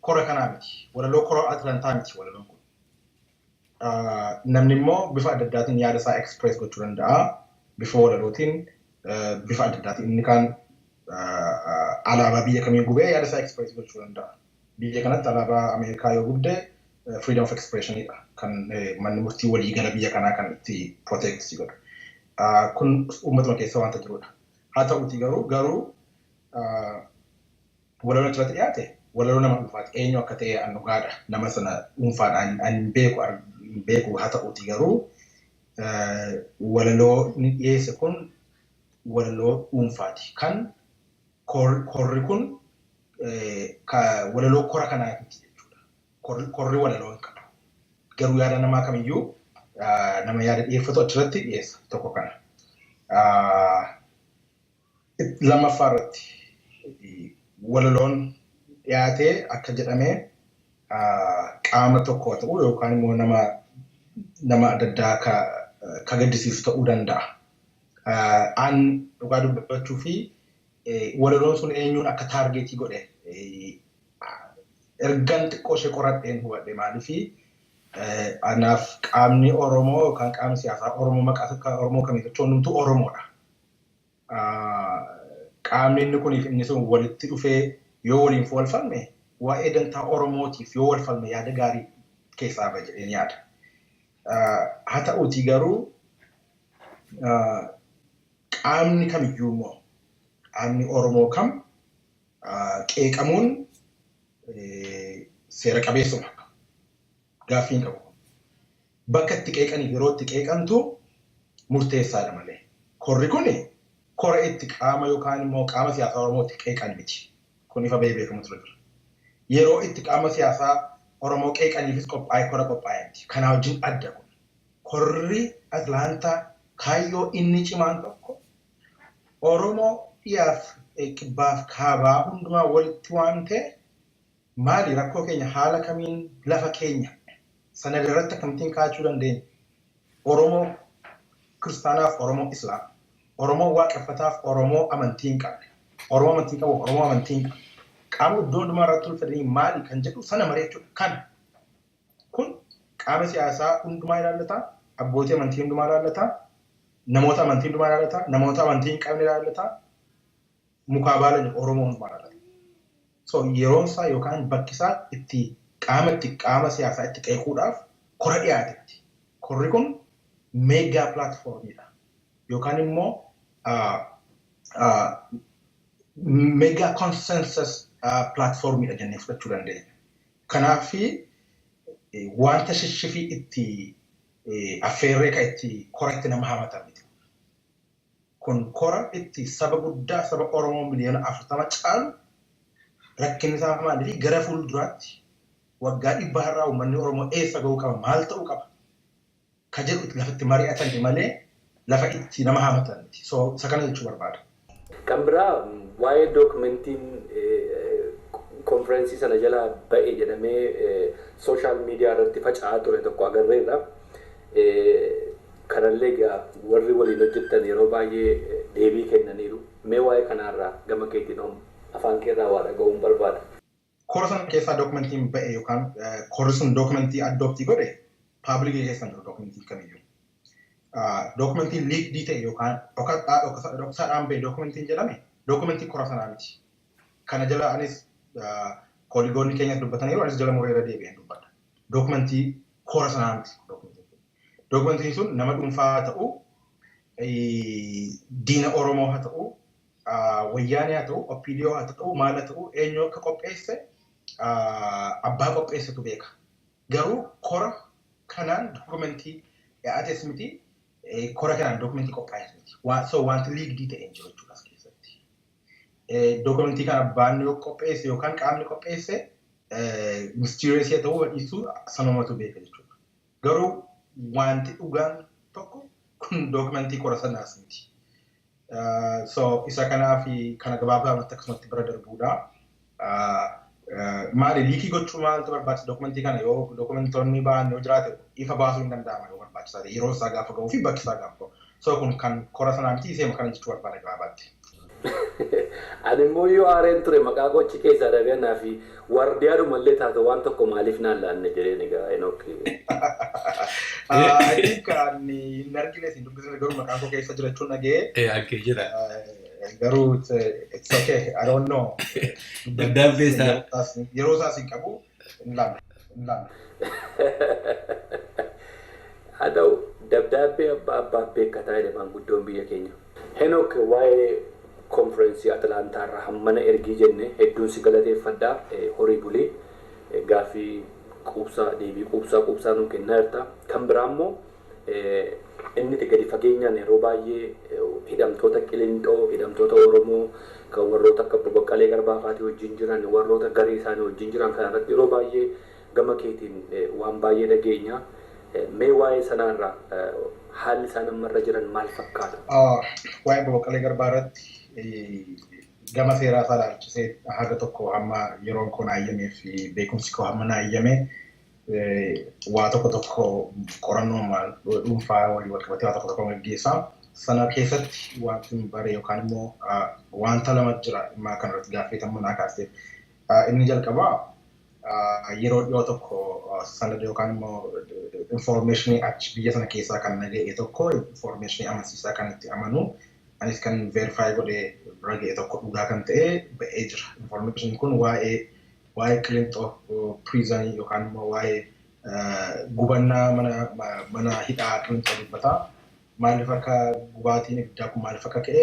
kora kanaa miti. Walaloo kora Atlantaa miti walaloon kun. Namni immoo bifa adda addaatiin yaada isaa express gochuu danda'a. Bifa walalootiin bifa adda addaatiin inni kaan alaabaa biyya kamii gubee yaada isaa express gochuu danda'a. Biyya kanatti alaabaa Ameerikaa yoo gubde freedom of expressionidha. Kan manni murtii waliigala biyya kanaa kan itti protect godhu. Kun uummatuma keessa waanta jirudha. Haa ta'uutii garuu walaloo irratti dhiyaate walaloo nama dhuunfaati. Eenyu akka ta'e an dhugaadha. Nama sana dhuunfaadhaan an beeku haa ta'uutii garuu walaloo ni dhiyeesse kun walaloo dhuunfaati. Kan korri kun walaloo kora kanaa miti jechuudha. Korri walaloo hin qabu. Garuu yaada namaa kamiyyuu nama yaada dhiyeeffatu achirratti dhiyeessa tokko kana. Lammaffaa irratti walaloon dhiyaatee akka jedhamee qaama tokko ta'uu yookaan immoo nama adda addaa ka gaddisiisu ta'uu danda'a. An dhugaa dubbachuu fi walaloon sun eenyuun akka taargeetii godhe ergan xiqqoo ishee qoradheen hubadhe maaliifi anaaf qaamni Oromoo yookaan qaamni siyaasaa Oromoo maqaa akka Oromoo kamiitu hundumtuu Oromoodha. Qaamni inni kuniif inni sun walitti dhufee yoo waliin wal falme waa'ee dantaa Oromootiif yoo wal falme yaada gaarii keessaa ba'a jedheen yaada. Haa ta'uutii garuu qaamni kamiyyuu immoo qaamni Oromoo kam qeeqamuun seera qabeessuma gaaffii hin qabu. Bakka itti qeeqaniif yeroo itti qeeqamtu murteessaadha malee. Korri kuni kora itti qaama yookaan immoo qaama siyaasaa Oromootti qeeqan miti. Kun ifa beekamu ture. Yeroo itti qaama siyaasaa Oromoo qeeqaniifis kora qophaa'e miti. Kana wajjin adda kun. Korri Atlaantaa kaayyoo inni cimaan tokko Oromoo dhiyaaf kibbaaf kaabaa hundumaa walitti waan ta'e maali rakkoo keenya haala kamiin lafa keenya sana irratti akkamittiin kaachuu dandeenya. Oromoo kiristaanaaf Oromoo Islaam. Oromoo waaqeffataaf Oromoo amantii hin qabne. Oromoo amantii qabu Oromoo amantii hin qabne. Qaama iddoo hundumaa irratti ulfatanii maali kan jedhu sana mari'achuudha. Kan kun qaama siyaasaa hundumaa ilaallata. Abbootii amantii hundumaa ilaallata. Namoota amantii hundumaa ilaallata. Namoota amantii hin qabne ilaallata. Mukaa baalan Oromoo hundumaa ilaallata. So yeroon isaa yookaan bakki isaa itti qaama siyaasaa itti qeequudhaaf kora dhiyaatetti. Korri kun meegaa pilaatfoormiidha. Yookaan immoo mega consensus platformidha jennee fudhachuu dandeenya. Kanaaf wanta shishifii itti affeerree ka itti kora itti nama hamatan miti. Kun kora itti saba guddaa saba Oromoo miliyoona 40 caalu rakkinni isaa maaliif gara fuulduraatti waggaa 100 irraa uummanni Oromoo eessa ga'uu qaba maal ta'uu qaba ka jedhu lafatti mari'atan malee lafa itti nama hamatan miti. So isa kana jechuu barbaada. Kan biraa waa'ee dookumentiin konferensii sana jala ba'ee jedhamee sooshaal miidiyaa irratti faca'aa ture tokko agarreerra. Kanallee egaa warri waliin hojjetan yeroo baay'ee deebii kennaniiru. Mee waa'ee kanaarraa gama keetiin afaan keerraa waa dhaga'uun barbaada. Kora sana keessaa dookumentiin ba'e yookaan korri sun dookumentii addooptii godhe paabliikii keessan jiru dookumentii kamiyyuu. Dokumentiin liikdii ta'e yookaan dhoksaadhaan ba'e dokumentiin jedhame dokumentii kora sanaa miti. Kana jala anis kooligoonni keenya dubbataniiru anis jala muree irra deebi'een dubbadha. Dokumentii kora sanaa miti. Dokumentiin sun nama dhuunfaa haa ta'u, diina Oromoo haa ta'u, wayyaanee haa ta'u, OPDO haa ta'u, maal haa ta'u, eenyu akka qopheesse abbaa qopheessetu beeka. Garuu kora kanaan dokumentii dhiyaates miti, kora kanaan dokumentii qophaa'es miti. So wanti liigdii ta'e hin jiru jechuudha as keessatti. Dokumentii kana abbaan yoo qopheesse yookaan qaamni qopheesse mysterious haa ta'uu dhiisuu sanumatu beeka jechuudha. Garuu wanti dhugaan tokko kun dokumentii kora sanaas miti. So isa kanaaf kana gabaabumatti akkasumatti bira darbuudha. Maali liikii gochuu maaltu barbaachisa dokumentii kana yoo dokumentoonni ba'an yoo jiraate ifa baasuu hin danda'ama yoo barbaachisaa ta'e yeroo isaa gaafa ga'uu fi bakki isaa gaafa ga'u. So kun kan kora sanaa miti isee kana jechuu barbaada gabaabaatti. Ani immoo yoo aareen ture maqaa gochi keessaa dhabeennaa fi waardiyaadhumallee taate waan tokko maaliif naan laanne jedheen egaa Enook. Kan hin argine siin dubbisne garuu maqaan koo keessa jira jechuun dhagee. Akkee jira. Garuu it's okay. I don't know. Dabdabbee isaa. Yeroo isaas hin qabu hin laanne. Haa ta'u dabdabbee abbaa beekataa jedhaman guddoon biyya keenya. Enook waa'ee konferensii Atlaantaa irraa hammana ergii jenne hedduun si galateeffadhaa horii bulii gaaffii quubsaa deebii quubsaa nuu kennaa jirta. Kan biraa immoo inni gadi fageenyaan yeroo baay'ee hidhamtoota Qilintoo, hidhamtoota Oromoo kan warroota akka Baqqalee Garbaa fa'aatii wajjin jiran, warroota garee isaanii wajjin jiran kanarratti yeroo baay'ee gama keetiin waan baay'ee dhageenya. Mee waa'ee sanarraa haalli isaan ammarra jiran maal fakkaata? Waa'ee Baqqalee Garbaa irratti gama seeraa isaa ilaalchisee haga tokko hamma yeroon kun ayyamee fi beekumsi koo hamma naayyame waa tokko qorannoo dhuunfaa walii walqabatee waa tokko gaggeessaa. Sana keessatti wanti bare yookaan immoo wanta lama jira dhimma kanarratti gaaffiitamuu naa kaasee. Inni jalqabaa yeroo dhiyoo tokko sanada yookaan immoo informationii achi biyya sana keessaa kan naga'e tokko informationii amansiisaa kan itti amanu anis kan verify godhee bira ga'e tokko dhugaa kan ta'e ba'ee jira. Information kun waa'ee Qilintoo prison yookaan immoo waa'ee gubannaa mana hidhaa Qilintoo dubbata. Maaliif akka gubaatiin ibiddaa kun maaliif akka ka'e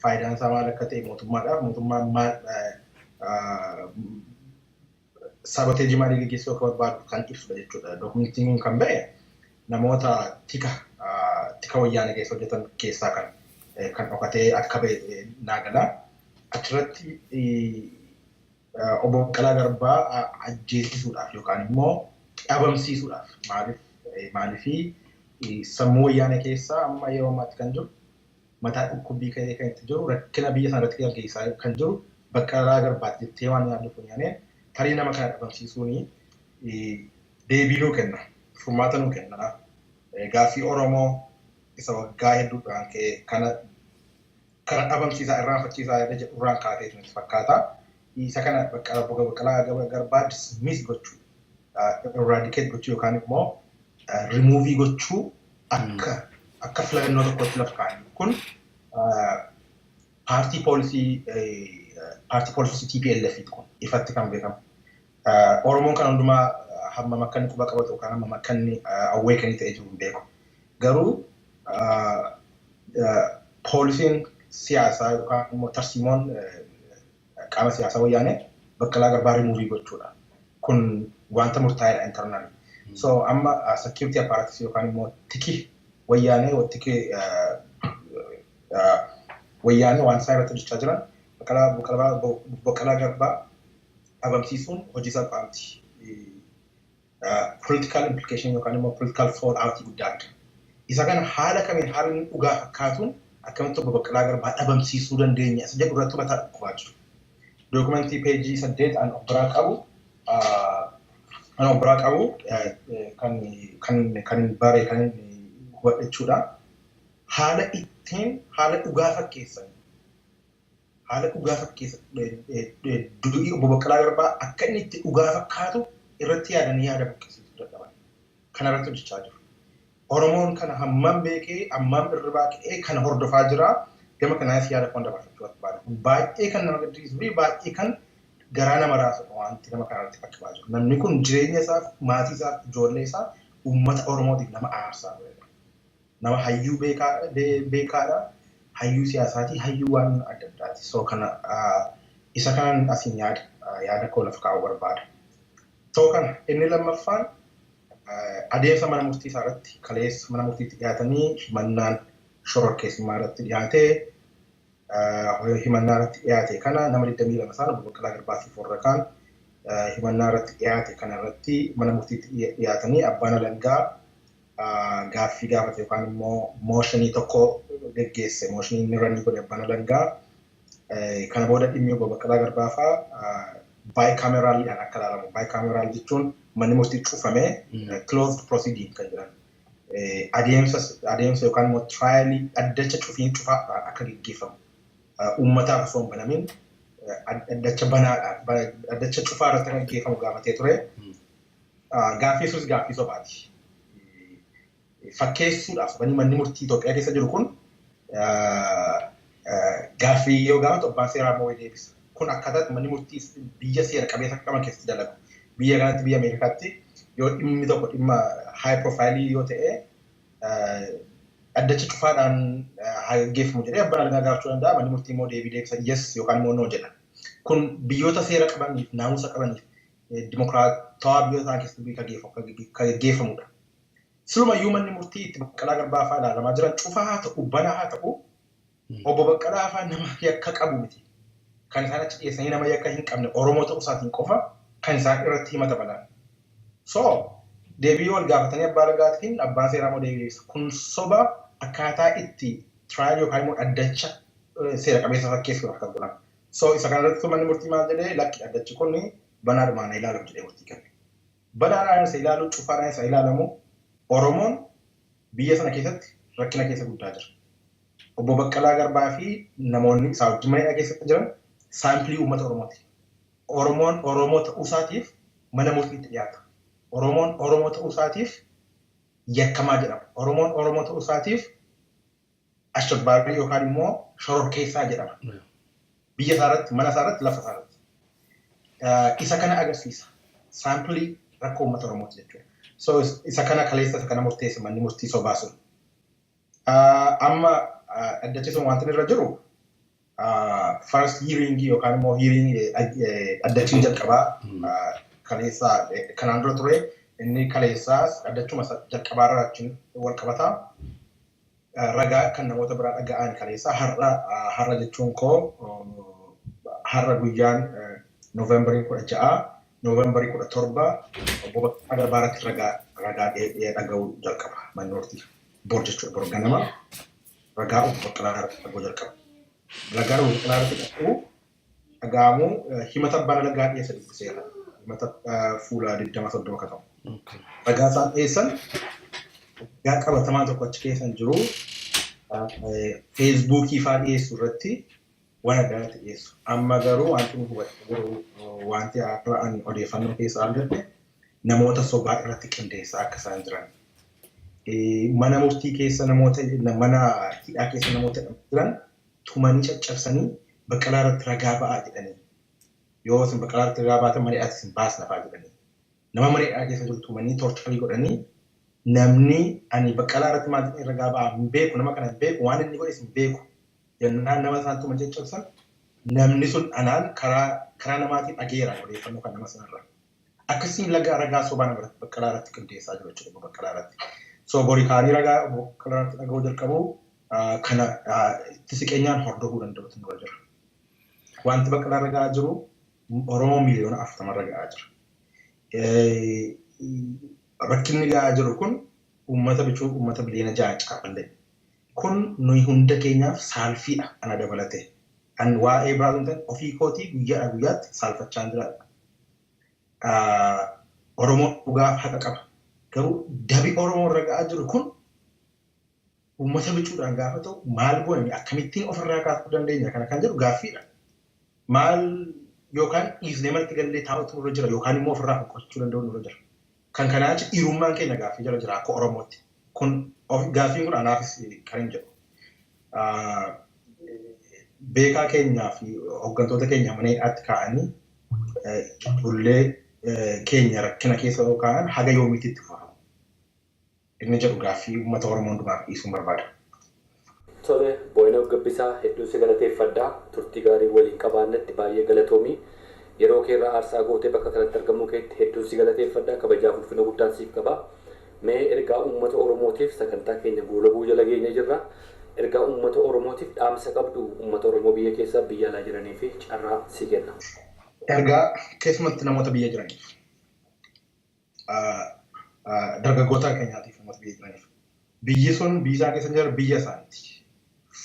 faayidaan isaa maal akka ta'e mootummaan maal saboteejii maalii gaggeessuu akka barbaadu kan ibsudha jechuudha. Dokumentiin kun kan ba'e namoota tika wayyaanee keessa hojjetan keessaa kan dhokatee akka ba'e naagala. Achirratti obbo Baqqalaa Garbaa ajjeesisuudhaaf yookaan immoo dhabamsiisuudhaaf maaliif sammuu wayyaanee keessaa amma yeroo ammaatti kan jiru mataa dhukkubbii ka'ee kan itti jiru rakkina biyya sanarratti gaggeessaa kan jiru Baqqalaa Garbaatti jettee waan yaaddu funyaaneen tarii nama kana dhabamsiisuuni deebii nuu kenna, furmaata nuu kenna. Gaaffii Oromoo isa waggaa hedduudhaan ka'e kana dhabamsiisaa irraanfachiisaa jedhu irraan kaatee nutti fakkaata. Isa kana Baqqalaa Garbaa dismiss gochuu, eradicate gochuu yookaan immoo remove gochuu akka filannoo tokkotti lafa kaa'an. Kun paartii poolisii TPLF kun ifatti kan beekamu. Oromoon kan hundumaa hamma makkanni quba qabatu yookaan hamma makkanni awweekanii ta'ee jiru hin beeku. Garuu poolisiin siyaasaa yookaan immoo tarsiimoon qaama siyaasaa wayyaanee Baqqalaa Garbaa remove gochuudha. Kun wanta murtaa'eedha internal. So amma security apparatus yookaan immoo tiki wayyaanee wayyaanee waan isaa irratti hojjechaa jiran Baqqalaa Garbaa dhabamsiisuun hojii salphaa miti. Political implication yookaan immoo political fallout guddaa qaba. Isa kana haala kamiin haala inni dhugaa fakkaatuun akkamitti obbo Baqqalaa Garbaa dhabamsiisuu dandeenya isa jedhu irratti mataa dhukkubaa jiru. Dokumentii peejii 8 an of biraa qabu kan bare kan hubachuudha. Haala ittiin haala dhugaa fakkeessan durii obbo Baqqalaa Garbaa akka inni itti dhugaa fakkaatu irratti yaadanii yaada fakkeessuu dadhaban. Kana irratti hojjechaa jiru. Oromoon kana hammam beekee hammam irraa ka'ee kana hordofaa jira gama kanaas yaada kan dabarfachuu barbaada. Baay'ee kan nama gaddisiisuu fi baay'ee kan garaa nama raasu wanti nama kanarratti fakkii jiru. Namni kun jireenya isaaf, maatii isaaf, ijoollee isaa uummata Oromootiif nama aarsaa nama hayyuu beekaadha. Hayyuu siyaasaatii, hayyuu waan adda addaati. So kana isa kanan asiin yaada koo lafa kaa'uu barbaada. So kana inni lammaffaan adeemsa mana murtii isaa irratti kaleessa mana murtiitti dhiyaatanii himannaan shororkeessummaa irratti dhiyaatee himannaa irratti dhiyaate kana nama 22 isaan obbo Baqqalaa Garbaatiif warra kaan himannaa irratti dhiyaate kana irratti mana murtiitti dhiyaatanii abbaan alangaa gaaffii gaafate yookaan immoo mooshinii tokko geggeesse. Mooshinii inni irratti godhe abbaan alangaa kana booda dhimmi obbo Baqqalaa Garbaafaa baayikaameraaliidhaan akka ilaalamu. Baayikaameraal jechuun manni murtii cufamee closed proceeding kan jedhan. Adeemsa yookaan immoo trialii addacha cufaa akka geggeeffamu. Uummataaf osoo hin banamin addacha banaadhaan addacha cufaa irratti kan geggeeffamu gaafatee ture. Gaaffii sunis gaaffii sobaati. Fakkeessuudhaaf manni murtii Itoophiyaa keessa jiru kun gaaffii yoo gaafatu abbaan seeraa moo deebisa. Kun akkaataa manni murtii biyya seera qabeessa qaban keessatti dalagu. Biyya kanatti biyya Ameerikaatti yoo dhimmi tokko dhimma high profile yoo ta'e addacha cufaadhaan haa geggeeffamu jedhee abbaan alangaa gaafachuu danda'a. Manni murtii immoo deebisa yes yookaan immoo no jedha. Kun biyyoota seera qabaniif naamusa qabaniif dimokiraatawaa biyyoota isaan keessatti kan geggeeffamudha. Silumayyuu manni murtii itti Baqqalaa Garbaafaa ilaalamaa jiran cufaa haa ta'u banaa haa ta'u obbo Baqqalaa fa'aa nama yakka qabu miti. Kan isaan achi dhiyeessanii nama yakka hin qabne Oromoo ta'uu isaatiin qofa kan isaan irratti himata banaan. So deebii wal gaafatanii abbaa alangaatiin abbaan seeraa moo deebii deebisa. Kun soba akkaataa itti trial yookaan immoo addacha seera qabeessa fakkeessuudhaaf kan godhan. So isa kanarratti manni murtii maal jedhee lakki addachi kun banaadhumaan na ilaalu jedhee murtii kenne. Banaadhaan isa ilaalu cufaadhaan isa ilaalamu Oromoon biyya sana keessatti rakkina keessa guddaa jira. Obbo Baqqalaa Garbaa fi namoonni isaa wajjin mana keessatti jiran saampilii uummata Oromooti. Oromoon Oromoo ta'uu isaatiif mana murtiitti dhiyaata. Oromoon Oromoo ta'uu isaatiif yakkamaa jedhama. Oromoon Oromoo ta'uu isaatiif ashagbaarrii yookaan immoo shororkeessaa jedhama. Biyya isaarratti, mana isaarratti, lafa isaarratti. Isa kana agarsiisa. Saampilii rakkoo uummata Oromooti jechuudha. So isa kana kaleessa isa kana murteessa manni murtii sobaa sun. Amma addachisuun wanti irra jiru first hearing yookaan immoo hearing addachii jalqabaa kaleessa kanaan dura ture inni kaleessaas addachuma jalqabaa irraa wajjin wal qabataa ragaa kan namoota biraa dhaga'an kaleessa har'a jechuun koo har'a guyyaan Noovembarii 16 Noovembarii 17 obbo Baqqalaa Garbaa irratti ragaa dhaga'uu jalqaba manni murtii bor jechuudha bor ganama ragaa obbo Baqqalaa irratti dhaga'uu jalqaba. Ragaa obbo Baqqalaa irratti dhaga'amu himata abbaan alangaa dhiyeessa dubbiseera. Himata fuula 20 akka ta'u. Ragaa isaan dhiyeessan gaa qabatamaa tokko achi keessa jiru feesbuukii fa'aa dhiyeessu irratti waan adda addaatti dhiyeessu. Amma garuu wanti nu hubatu wanti akka ani odeeffannoo keessa argadhe namoota sobaa irratti qindeessaa akka isaan jiran. Mana murtii keessa namoota mana hidhaa keessa namoota jiran tumanii caccabsanii Baqqalaa irratti ragaa ba'aa jedhanii. Yoo isin Baqqalaa irratti ragaa baatan mana hidhaatti isin baasna fa'aa jedhanii. Nama mana hidhaa keessa jiru tumanii torcharii godhanii namni ani Baqqalaa irratti maal jedhanii ragaa ba'aa hin beeku nama kana hin beeku waan inni godhe hin beeku. Jennaan nama isaan tuma caccabsan namni sun anaan karaa namaatiin dhageera odeeffannoo kan nama sanarraa. Akkasiin ragaa sobaa nama Baqqalaa irratti qindeessaa jiru jechuudha Baqqalaa irratti. So borii kaanii ragaa Baqqalaa irratti dhaga'uu jalqabu kana itti siqeenyaan hordofuu danda'utu nurra jira. Wanti Baqqalaa ragaa jiru Oromoo miliyoona 40 ragaa jira. Rakkinni gahaa jiru kun uummata bichuu uummata biliyoona 6 qaballee. Kun nuyi hunda keenyaaf saalfiidha ana dabalate. An waa'ee biraatuun ofii kootii guyyaa guyyaatti saalfachaa jiraadha. Oromoon dhugaaf haqa qaba. Garuu dabi Oromoo irra ga'aa jiru kun uummata bichuudhaan gaafa ta'u maal goone akkamittiin ofirraa kaasuu dandeenya kana kan jedhu gaaffiidha. Maal yookaan dhiisnee malti gallee taa'utu nurra jira yookaan immoo ofirraa qoqqochuu danda'u nurra jira. Kan kanaa jecha dhiirummaan keenya gaaffii jala jira akka Oromootti. kun gaafiin kun anaafis kan hin jedhu. Beekaa keenyaa fi hooggantoota keenya mana hidhaatti kaa'anii ijoollee keenya rakkina keessa yookaan haga yoomiitti itti fufamu. Inni jedhu gaaffii uummata Oromoo hundumaaf dhiisuun barbaada. Tole, Booyinaa Gabbisaa hedduu si galateeffadhaa. Turtii gaarii waliin qabaannetti baay'ee galatoomii. Yeroo keerraa aarsaa gootee bakka kanatti argamuu keetti hedduu si galateeffadhaa. Kabajaaf ulfina guddaan siif qaba. Mee ergaa uummata Oromootiif sagantaa keenya goolabuu jala geenya jirra. Ergaa uummata Oromootiif dhaamsa qabdu uummata Oromoo biyya keessa biyya alaa jiranii fi carraa si kenna. Ergaa keessumatti namoota biyya jiraniif. Dargaggoota keenyaatiif namoota biyya jiraniif. Biyyi sun biyya keessa jiru biyya isaaniiti.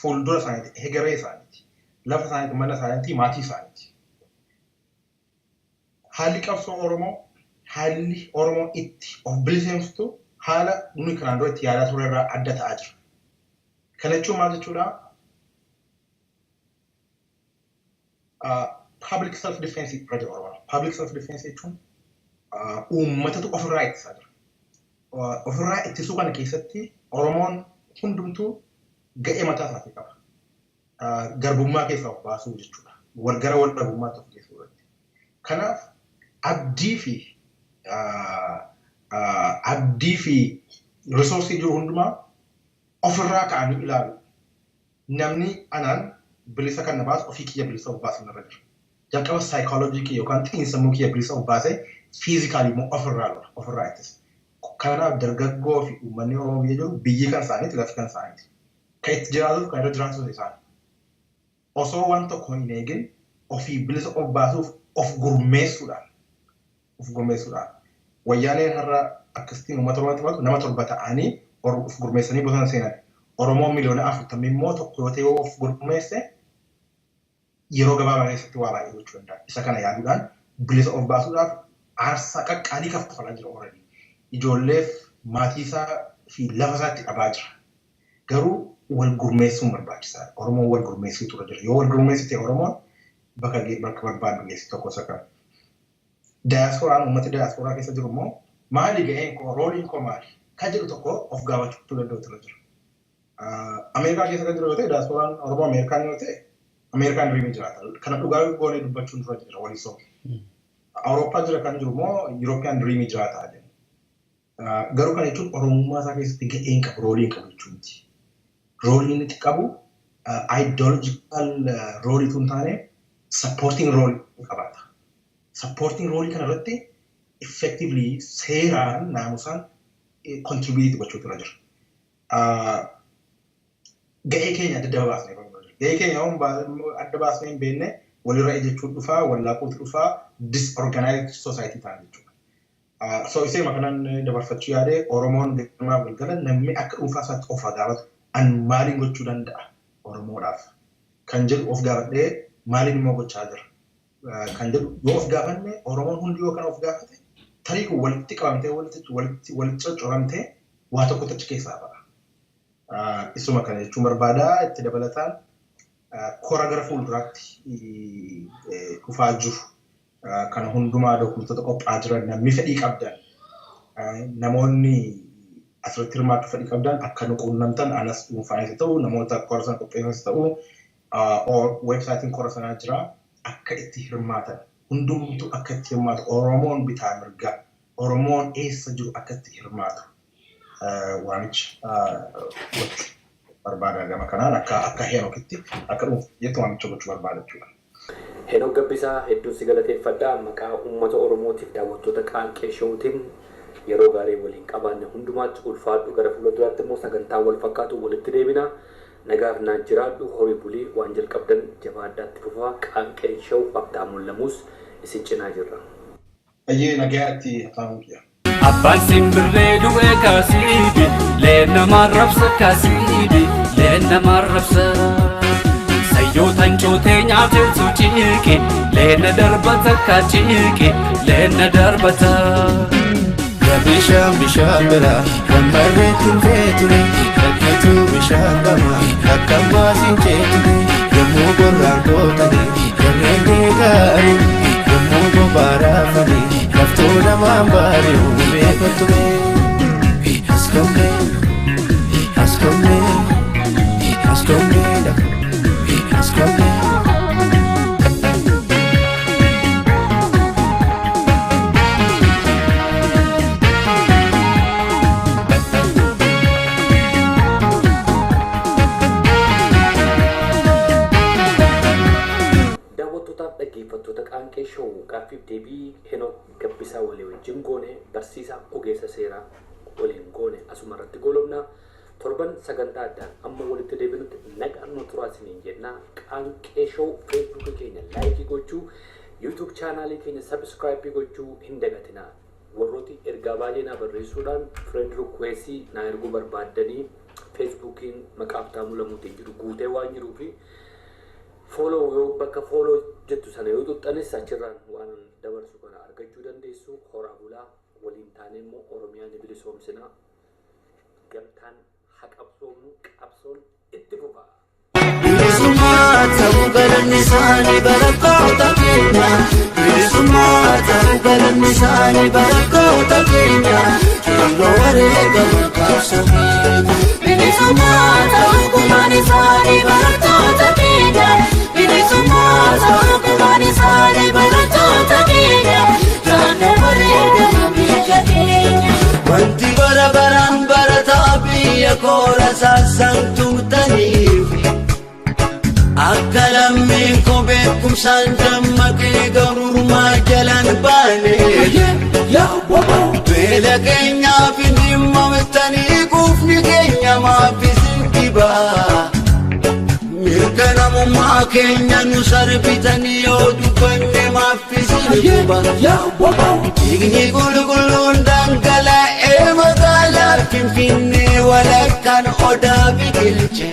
Fuuldura isaaniiti, hegeree isaaniiti. Lafa isaaniiti, mana isaaniiti, maatii isaaniiti. Haalli qabsoo Oromoo, haalli Oromoo itti of biliseemsitu haala nuyi kanaan dura itti yaadaa ture irraa adda ta'aa jira. Kana jechuun maal jechuudha? Public self-defense irra jira Oromoo. Public self-defense jechuun uummatatu ofirraa ittisaa jira. Ofirraa ittisuu kana keessatti Oromoon hundumtuu ga'ee mataa isaatii qaba. Garbummaa keessaa of baasuu jechuudha. Gara wal dhabummaatti of geessuu irratti. Kanaaf abdii fi risoorsii jiru hundumaa ofirraa ka'anii ilaalu. Namni anaan bilisa kan na baasu ofii kiyya bilisa of baasuu irra jira. Jalqaba saayikooloojii kiyya yookaan xiinsammuu kiyya bilisa of baasee fiizikaalii immoo ofirraa lola, ofirraa ittisa. Kanaaf dargaggoo fi uummanni Oromoo biyya jiru biyyi kan isaaniiti, lafti kan isaaniiti. Kan itti jiraatuuf kan irra jiraatuuf isaani. Osoo waan tokko hin eegin ofii bilisa of baasuuf of gurmeessuudhaan. Wayyaaneen har'a akkasitiin uummata Oromoo taphatu nama 7 ta'anii of gurmeessanii bosona seenan. Oromoo miliyoona 40 immoo tokko yoo ta'e of gurmeesse yeroo gabaabaa keessatti waa baay'ee gochuu danda'a. Isa kana yaaduudhaan bilisa of baasuudhaaf aarsaa qaqqaalii kaffalaa jira Oromoo. Ijoolleef maatii isaa fi lafa isaatti dhabaa jira. Garuu wal gurmeessuun barbaachisaadha. Oromoon wal gurmeessuu tura jira. Yoo wal gurmeessite Oromoon bakka barbaadu geessi tokko saka. Diyaasporaan uummata diyaasporaa keessa jiru immoo maali ga'een koo rooliin koo maali? Kan jedhu tokko of gaafachuu danda'u tura jira. Ameerikaa keessa kan jiru yoo ta'e diyaasporaan Oromoo Ameerikaan yoo ta'e Ameerikaan diriimii jiraata. Kana dhugaa goonee dubbachuun tura jira walisoo. Awurooppaa jira kan jiru immoo Yurooppiyaan diriimii jiraata. Garuu kana jechuun Oromummaa isaa keessatti ga'een qabu rooliin qabu jechuuti. Rooliin itti qabu ideological roolii tun taane supporting role qabaata. Supporting role kana irratti effectively seeraan naamusaan contribute gochuu tura jira. Ga'ee keenya adda baasnee ga'ee keenya adda baasnee hin beekne walirra ejjechuun dhufaa, wallaaquutu dhufaa, disorganized society ta'an jechuudha. So isee makanan dabarfachuu yaade Oromoon beekamaa galgala namni akka dhuunfaa isaatti of gaafatu an maaliin gochuu danda'a Oromoodhaaf kan jedhu of gaafadhee maaliin immoo gochaa jira kan jedhu yoo of gaafanne Oromoon hundi yoo kan of gaafate tarii kun walitti qabamtee walitti coccoramtee waa tokko tachi keessaa ba'a. Isuma kana jechuun barbaadaa itti dabalataan kora gara fuulduraatti dhufaa jiru. Kana hundumaa dokumentoota qophaa'aa jiran namni fedhii qabdan namoonni asirratti hirmaachuu fedhii qabdan akka nu quunnamtan anas dhuunfaanis ta'u namoota kora sana qopheessanis ta'u weebsaayitiin kora sanaa jira akka itti hirmaatan hundumtu akka itti hirmaatu Oromoon bitaa mirgaa Oromoon eessa jiru akka itti hirmaatu waamicha gochuu barbaada gama kanaan akka Henokitti akka dhuunfaatti waamicha gochuu barbaada jechuudha. Henook Gabbisaa hedduu si galateeffadhaa maqaa uummata Oromootiif daawwattoota Qaanqee Showtiin yeroo gaarii waliin qabaanne hundumaatti ulfaadhu gara fuulduraatti immoo sagantaa wal fakkaatu walitti deebina nagaaf naan jiraadhu horii bulii waan jalqabdan jabaadhaatti fufaa Qaanqee Show Abdaamuun Lamuus isin cinaa jirra. Ayyee nagaatti afaan kiyya. Abbaan simbirree du'ee kaasiibi leennamaan rabsa kaasiibi leennamaan rabsa. Sayyootaan cootee nyaatee suuciike leenna darbata kachiike leenna darbata. Bishaan bira kan barreetiin feetune dhaggeetu bishaan qaba akka baasiin ceetune yommuu gorraan gootanii garreen deegaaru yommuu bobaaraafanii laftoo namaan baari'u beekottume. As come ogeessa seeraa waliin goone asuma irratti golobna. Torban sagantaa addaan amma walitti deebinutti nagaan nu turaa isiniin jenna. Qaanqee show Facebook keenya like gochuu, YouTube channel keenya subscribe gochuu hin dagatinaa. Warrooti ergaa baay'ee na barreessuudhaan friend request na erguu barbaaddanii Facebookiin maqaaftaa mulamuutiin jiru guutee waan jiruufi follow yoo bakka follow jettu sana yoo tuxxanis achirraan waan dabarsu kana argachuu dandeessu. Horaa bulaa waliin taanee immoo Oromiyaan ni bilisoomsina. Gamtaan haqabsoomnu qabsoon itti fufa. Bilisummaa ta'uu galanni isaanii barattoota keenya. Bilisummaa ta'uu galanni isaanii barattoota keenya. Keelloo wareegama qabsoomee. Bilisummaa ta'uu gumaan isaanii barattoota keenya. Bilisummaa ta'uu gumaan isaanii barattoota keenya. Keelloo wareegama biyya keenya. Wanti bara baraan barataa biyya koora saasamtumtaniif. Akka lammii koo beekumsaan dammaqee gabrummaa jalaan baane. Beela keenyaaf hin dhimmamatanii quufni keenya maaffisin dhibaa. Mirga namummaa keenya nu sarbitanii yoo dubbanne maaffisin dhibaa. Dhiigni qulqulluun dhangala'ee magaalaa Finfinnee walakkaan odaa biqilche.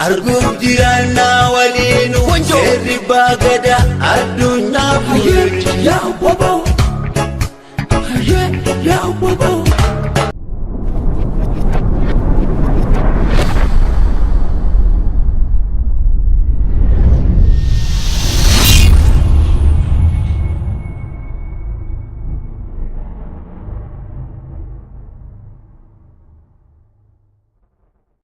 Arguuf jiraannaa waliin seerri baagada addunyaaf